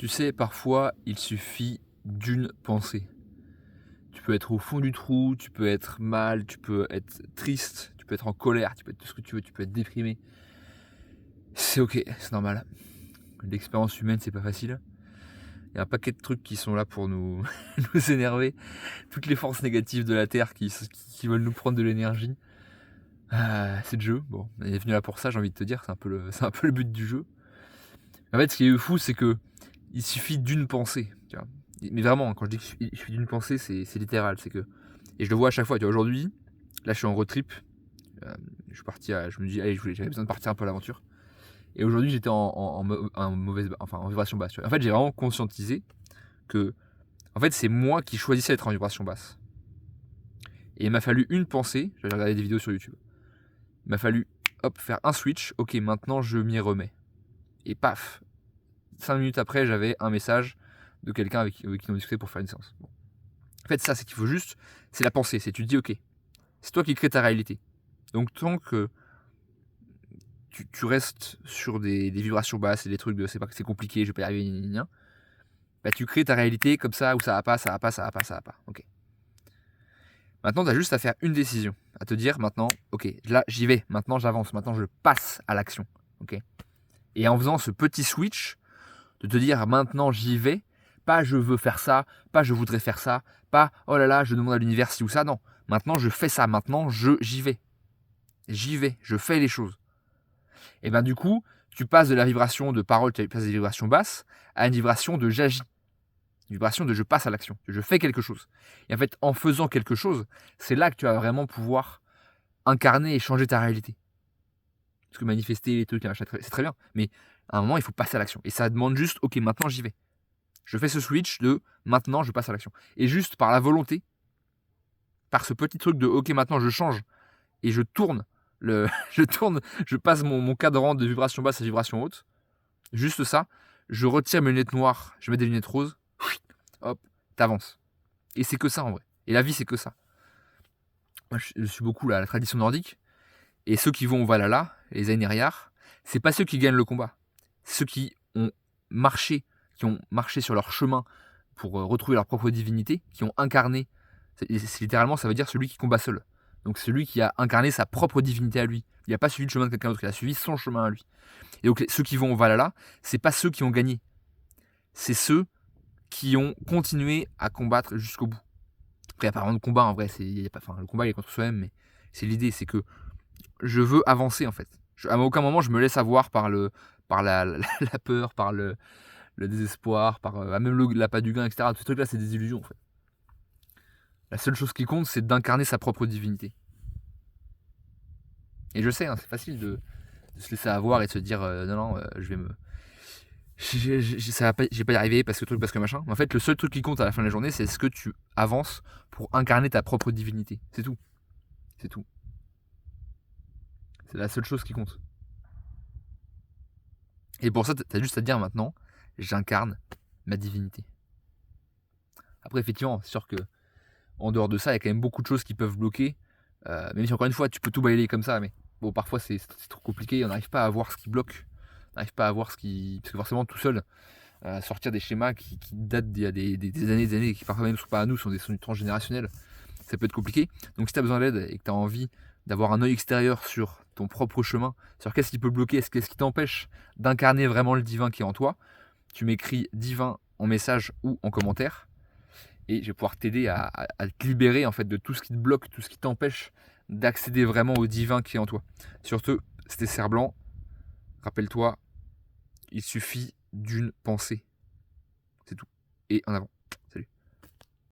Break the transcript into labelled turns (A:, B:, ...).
A: Tu sais, parfois, il suffit d'une pensée. Tu peux être au fond du trou, tu peux être mal, tu peux être triste, tu peux être en colère, tu peux être tout ce que tu veux, tu peux être déprimé. C'est ok, c'est normal. L'expérience humaine, c'est pas facile. Il y a un paquet de trucs qui sont là pour nous, nous énerver. Toutes les forces négatives de la Terre qui veulent nous prendre de l'énergie. C'est le jeu. Bon, on est venu là pour ça, j'ai envie de te dire. C'est un peu le but du jeu. En fait, ce qui est fou, c'est que il suffit d'une pensée. Tu vois. Mais vraiment, quand je dis qu'il suffit d'une pensée, c'est littéral. C'est que, et je le vois à chaque fois. Tu vois, aujourd'hui, là, je suis en road trip. Je suis parti je me dis, allez, j'avais besoin de partir un peu à l'aventure. Et aujourd'hui, j'étais en vibration basse. Tu vois. En fait, j'ai vraiment conscientisé que, en fait, c'est moi qui choisissais d'être en vibration basse. Et il m'a fallu une pensée. J'avais regardé des vidéos sur YouTube. Il m'a fallu, hop, faire un switch. Ok, maintenant, je m'y remets. Et paf, 5 minutes après, j'avais un message de quelqu'un avec qui on discutait pour faire une séance. Bon. En fait, ça, c'est qu'il faut juste, c'est la pensée. C'est tu te dis, ok, c'est toi qui crée ta réalité. Donc, tant que tu restes sur des vibrations basses et des trucs de c'est pas que c'est compliqué, je vais pas y arriver, bah, tu crées ta réalité comme ça, où ça va pas, ça va pas, ça va pas, ça va pas. Ok. Maintenant, tu as juste à faire une décision, à te dire maintenant, ok, là, j'y vais, maintenant, j'avance, maintenant, je passe à l'action. Ok. Et en faisant ce petit switch, de te dire maintenant, j'y vais, pas je veux faire ça, pas je voudrais faire ça, pas oh là là, je demande à l'univers ci ou ça, non. Maintenant, je fais ça, maintenant, j'y vais. J'y vais, je fais les choses. Et ben du coup, tu passes de la vibration de parole, tu passes des vibrations basses, à une vibration de j'agis. Une vibration de je passe à l'action, je fais quelque chose. Et en fait, en faisant quelque chose, c'est là que tu vas vraiment pouvoir incarner et changer ta réalité. Parce que manifester les trucs, c'est très bien. Mais à un moment, il faut passer à l'action. Et ça demande juste, ok, maintenant j'y vais. Je fais ce switch de maintenant je passe à l'action. Et juste par la volonté, par ce petit truc de ok maintenant je change et je tourne, je passe mon cadran de vibration basse à vibration haute. Juste ça, je retire mes lunettes noires, je mets des lunettes roses, hop, t'avances. Et c'est que ça en vrai. Et la vie c'est que ça. Moi je suis beaucoup là, la tradition nordique. Et ceux qui vont au Valhalla, les Ainériards, c'est pas ceux qui gagnent le combat. C'est ceux marché, qui ont marché sur leur chemin pour retrouver leur propre divinité, qui ont incarné. C'est littéralement, ça veut dire celui qui combat seul. Donc celui qui a incarné sa propre divinité à lui. Il n'a pas suivi le chemin de quelqu'un d'autre, il a suivi son chemin à lui. Et donc ceux qui vont au Valhalla, c'est pas ceux qui ont gagné. C'est ceux qui ont continué à combattre jusqu'au bout. Après, il n'y a pas vraiment de combat en vrai. Le combat il est contre soi-même, mais c'est l'idée, c'est que je veux avancer en fait. À aucun moment je me laisse avoir par la peur, par le désespoir, par même l'appât du gain, etc. Tout ce truc là, c'est des illusions en fait. La seule chose qui compte, c'est d'incarner sa propre divinité. Et je sais, hein, c'est facile de se laisser avoir et de se dire non, je vais me. Je vais pas y arriver parce que truc, parce que machin. Mais en fait, le seul truc qui compte à la fin de la journée, c'est ce que tu avances pour incarner ta propre divinité. C'est tout. C'est tout. C'est la seule chose qui compte. Et pour ça, t'as juste à te dire maintenant, j'incarne ma divinité. Après, effectivement, c'est sûr que en dehors de ça, il y a quand même beaucoup de choses qui peuvent bloquer. Même si encore une fois, tu peux tout balayer comme ça, mais bon, parfois c'est trop compliqué. On n'arrive pas à voir ce qui bloque. On n'arrive pas à voir ce qui. Parce que forcément, tout seul, sortir des schémas qui datent d'il y a des années, des années, et qui parfois même ne sont pas à nous, sont du transgénérationnel, ça peut être compliqué. Donc si tu as besoin d'aide et que tu as envie d'avoir un œil extérieur sur ton propre chemin, sur qu'est-ce qui peut bloquer, qu'est-ce qui t'empêche d'incarner vraiment le divin qui est en toi, tu m'écris divin en message ou en commentaire. Et je vais pouvoir t'aider à te libérer en fait de tout ce qui te bloque, tout ce qui t'empêche d'accéder vraiment au divin qui est en toi. Surtout, c'était Cerf Blanc. Rappelle-toi, il suffit d'une pensée. C'est tout. Et en avant.